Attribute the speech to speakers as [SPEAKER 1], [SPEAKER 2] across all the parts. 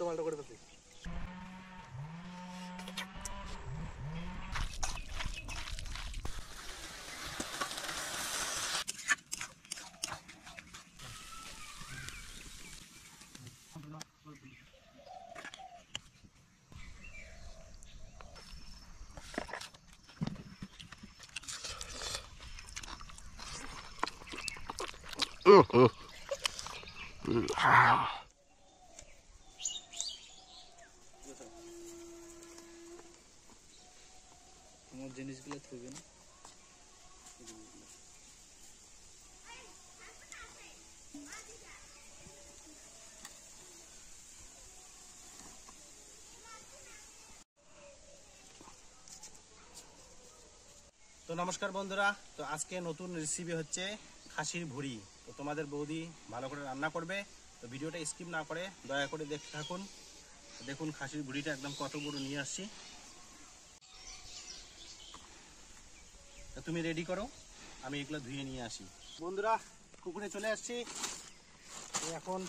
[SPEAKER 1] মালটা করে ফেলছি। তোমার জিনিসগুলো থইবে না। তো নমস্কার বন্ধুরা, তো আজকে নতুন রেসিপি হচ্ছে খাসির ভুঁড়ি। তো তোমাদের বৌদি ভালো করে রান্না করবে, তো ভিডিওটা স্কিপ না করে দয়া করে দেখতে থাকুন। দেখুন খাসির ভুঁড়িটা একদম কত বড় নিয়ে আসছি। তো তুমি রেডি করো, আমি এগুলো ধুয়ে নিয়ে আসি। বন্ধুরা পুকুরে চলে আসছি এখন।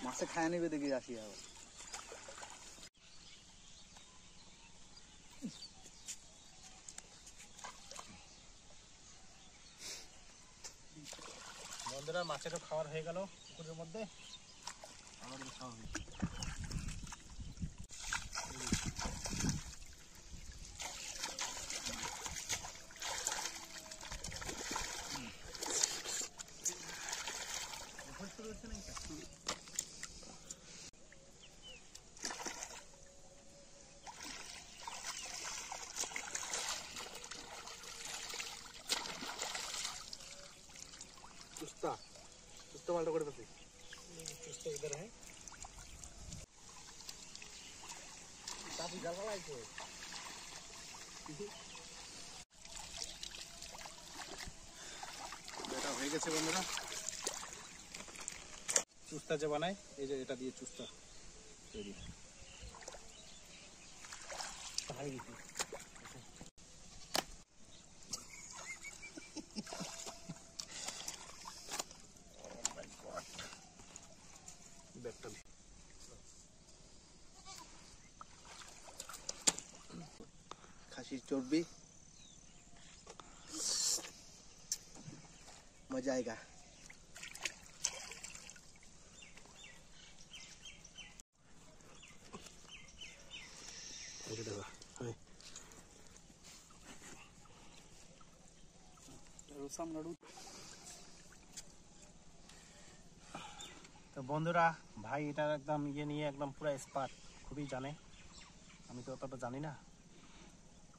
[SPEAKER 1] মাছে খায় নিবে দেখি আসি আবার। বন্ধুরা মাছেরও খাওয়ার হয়ে গেল পুকুরের মধ্যে, আমাদের খাওয়া হয়ে গেল। चुस्ता मालटा করে ফেলছি। चुस्ता इधर है, काफी गलवा लाइছে। এটা হয়ে গেছে বন্ধুরা। চুস্তা যে বানায় এই যে এটা দিয়ে চুস্তা তৈরি হয়ে গেছে। खासी चर्बी मजा आएगा। তো বন্ধুরা ভাই এটা একদম ইয়ে নিয়ে একদম পুরো এক্সপার্ট, খুবই জানে, আমি তো অতটা জানি না।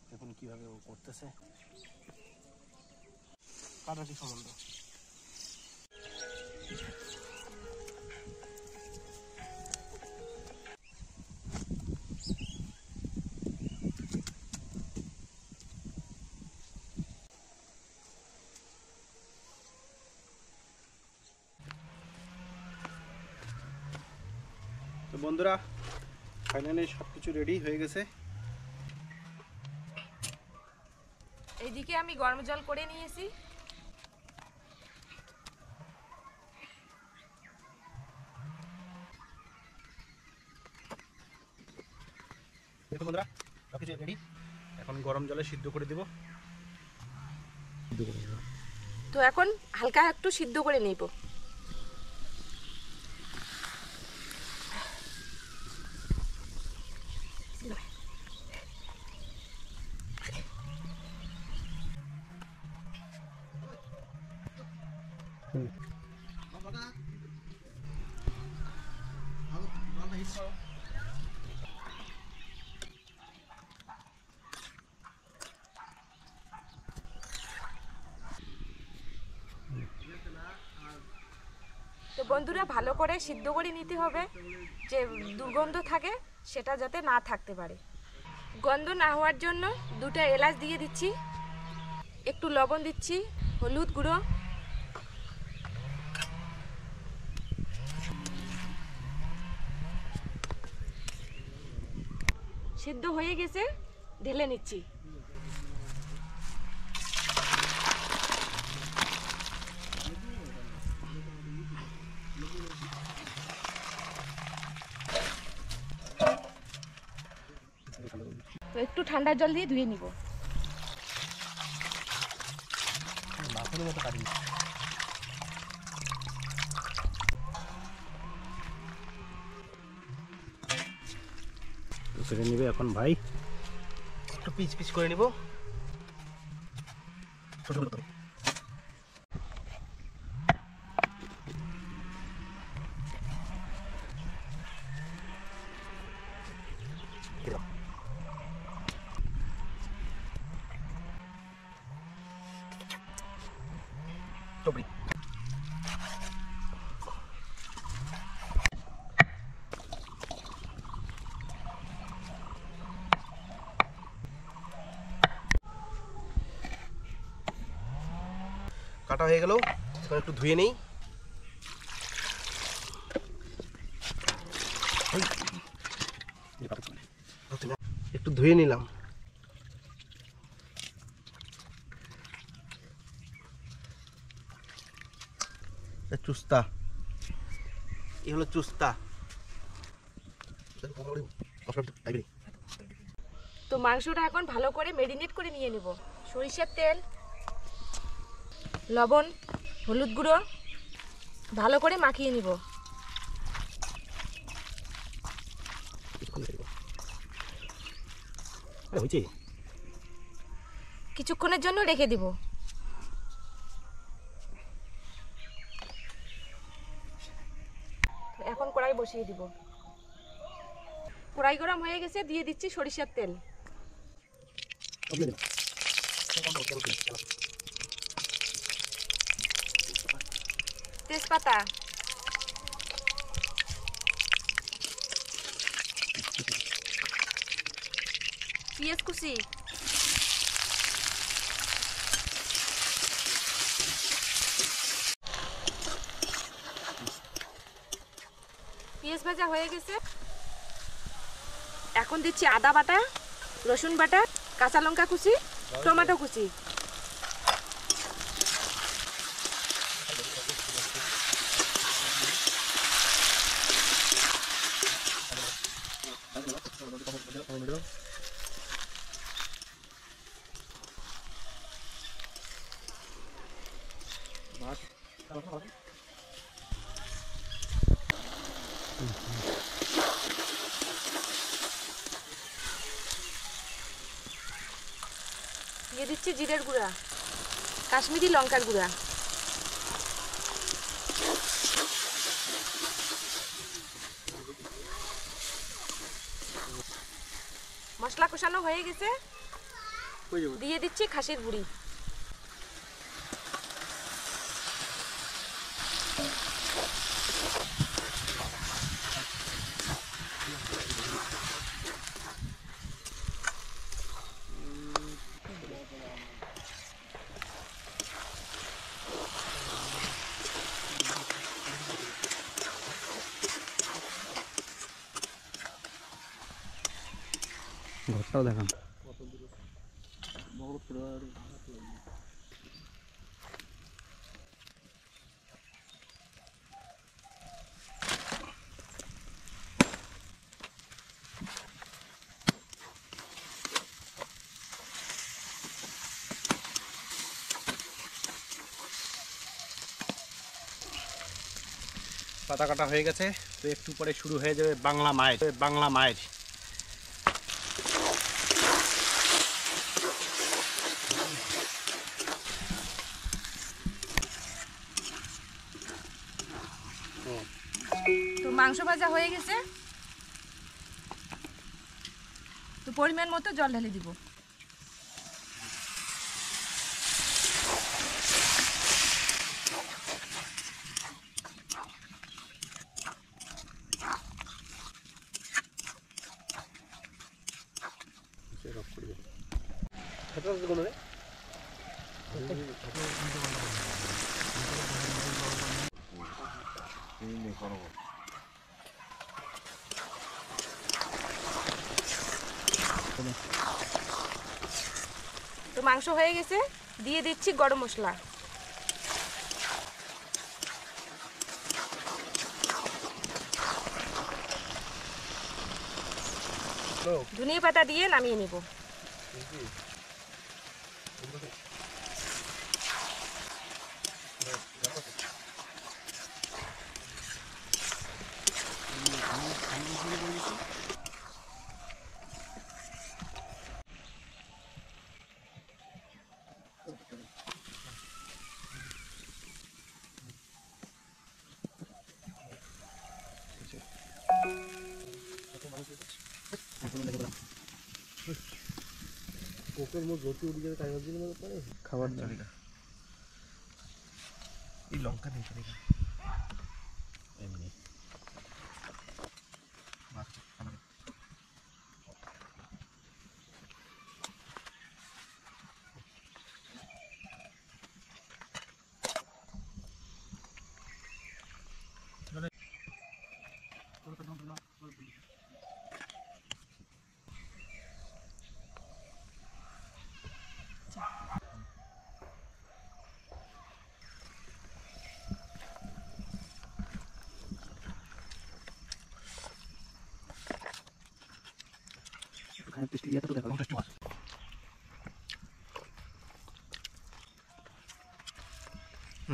[SPEAKER 1] দেখুন কিভাবে ও করতেছে। কাটা কি সম্বন্ধ। তো বন্ধুরা ফাইনালি সবকিছু রেডি হয়ে গেছে।
[SPEAKER 2] এইদিকে আমি গরম জল করে নিয়েছি।
[SPEAKER 1] দেখুন বন্ধুরা সবকিছু রেডি, এখন গরম জলে সিদ্ধ করে দেব।
[SPEAKER 2] তো এখন হালকা একটু সিদ্ধ করে নেব। তো বন্ধুরা ভালো করে সিদ্ধ করে নিতে হবে, যে দুর্গন্ধ থাকে সেটা যাতে না থাকতে পারে। গন্ধ না হওয়ার জন্য দুটো এলাচ দিয়ে দিচ্ছি। একটু লবণ দিচ্ছি, হলুদ গুঁড়ো, সিদ্ধ হয়ে গেছে, ঢেলে নিচ্ছি। তো একটু ঠান্ডা জল দিয়ে ধুয়ে নিব।
[SPEAKER 1] সেটা নিবে এখন ভাই, একটু পিচ পিচ করে নিব। ছোট ছোট করে। টপরি কাটা হয়ে গেল, এখন একটু ধুয়ে নেই। একটু ধুয়ে নিলাম। চুস্তা, এই হলো চুস্তা।
[SPEAKER 2] তো মাংসটা এখন ভালো করে ম্যারিনেট করে নিয়ে নেব। সরিষার তেল, লবণ, হলুদ গুঁড়ো ভালো করে মাখিয়ে নিব। কিছুক্ষণের জন্য রেখে দিব। এখন কড়াই বসিয়ে দিব। কড়াই গরম হয়ে গেছে, দিয়ে দিচ্ছি সরিষার তেল, তেজপাতা, পেঁয়াজ কুচি, পেঁয়াজ ভাজা হয়ে গেছে। এখন দিচ্ছি আদা বাটা, রসুন বাটা, কাঁচা লঙ্কা কুচি, টমেটো কুচি। দিয়ে দিচ্ছি জিরের গুঁড়া, কাশ্মীরি লঙ্কার গুঁড়া, মশলা কষানো হয়ে গেছে, দিয়ে দিচ্ছি খাসির ভুঁড়ি।
[SPEAKER 1] ঘরটাও দেখান। পাতা কাটা হয়ে গেছে, তো একটু পরে শুরু হয়ে যাবে বাংলা মায়ের। বাংলা মায়ের
[SPEAKER 2] তো মাংস ভাজা হয়ে গেছে, তো পরিমাণ মতো জল ঢেলে দিব। তো মাংস হয়ে গেছে, দিয়ে দিচ্ছি গরম মশলা, ধনিয়া পাতা দিয়ে নামিয়ে নিব।
[SPEAKER 1] খাবার এই লঙ্কা নেই এমনি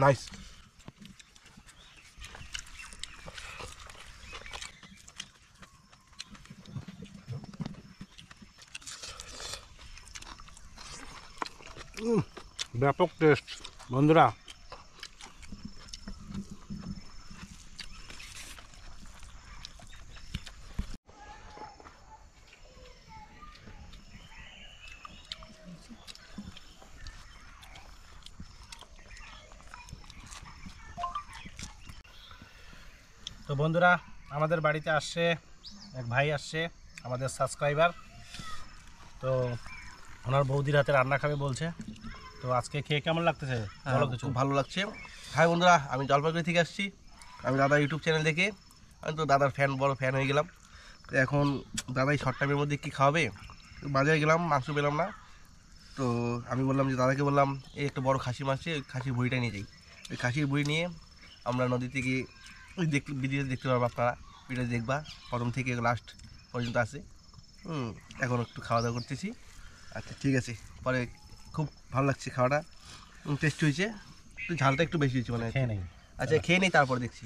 [SPEAKER 1] নাইস। ব্যাপক টেস্ট বন্ধুরা। তো বন্ধুরা, আমাদের বাড়িতে আসছে এক ভাই, আসছে আমাদের সাবস্ক্রাইবার। তো ওনার বৌদির হাতে রান্না খাবে বলছে। তো আজকে খেয়ে কেমন লাগতেছে? বলো কিছু।
[SPEAKER 3] খুব ভালো লাগছে। হাই বন্ধুরা, আমি জলপাইগুড়ি থেকে আসছি। আমি দাদা ইউটিউব চ্যানেল দেখে আমি তো দাদার বড় ফ্যান হয়ে গেলাম। তো এখন দাদা এই শর্ট টাইমের মধ্যে কী খাওয়াবে, বাজারে গেলাম, মাংস পেলাম না। তো আমি বললাম যে দাদাকে বললাম এই একটা বড় খাসি মারছে, ওই খাসির ভুঁড়িটা নিয়ে যাই। ওই খাসির ভুঁড়ি নিয়ে আমরা নদী থেকে ওই ভিডিওতে দেখতে পারবো, আপনারা ভিডিও দেখবা প্রথম থেকে লাস্ট পর্যন্ত আছে। এখন একটু খাওয়া দাওয়া করতেছি। আচ্ছা ঠিক আছে, পরে খুব ভালো লাগছে খাওয়াটা, টেস্ট হয়েছে। একটু ঝালটা একটু বেশি হয়েছে মানে।
[SPEAKER 1] খেয়ে নেই।
[SPEAKER 3] আচ্ছা খেয়ে নেই, তারপর দেখছি।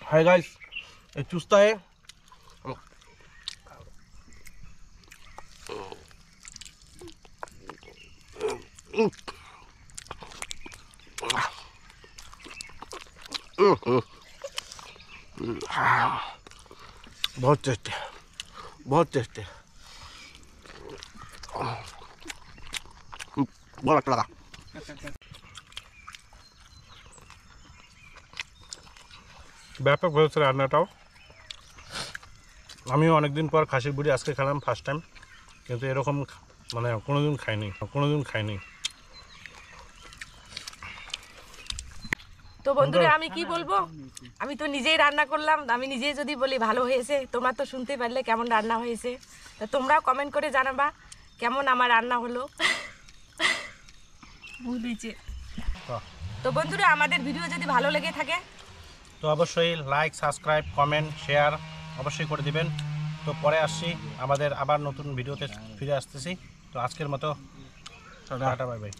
[SPEAKER 3] हाय गाइस, ये चूस्ता है। बहुत टेस्टी, बहुत टेस्टी, बहुत अच्छा लगा।
[SPEAKER 1] ব্যাপক হয়েছে রান্নাটাও। আমিও অনেকদিন পর খাসির বুড়ি আজকে খেলাম, ফার্স্ট টাইম। কিন্তু এরকম মানে কোনোদিন খাইনি।
[SPEAKER 2] তো বন্ধুরা আমি কি বলবো, আমি তো নিজেই রান্না করলাম, আমি নিজেই যদি বলি ভালো হয়েছে, তোমরা তো শুনতে পারলে কেমন রান্না হয়েছে। তা তোমরাও কমেন্ট করে জানাবা কেমন আমার রান্না হলো। ভুলেছে। তো বন্ধুরা, আমাদের ভিডিও যদি ভালো লেগে থাকে
[SPEAKER 1] তো অবশ্যই লাইক, সাবস্ক্রাইব, কমেন্ট, শেয়ার অবশ্যই করে দিবেন। তো পরে আসছি, আমাদের আবার নতুন ভিডিওতে ফিরে আসতেছি। তো আজকের মতো টাটা, বাই বাই।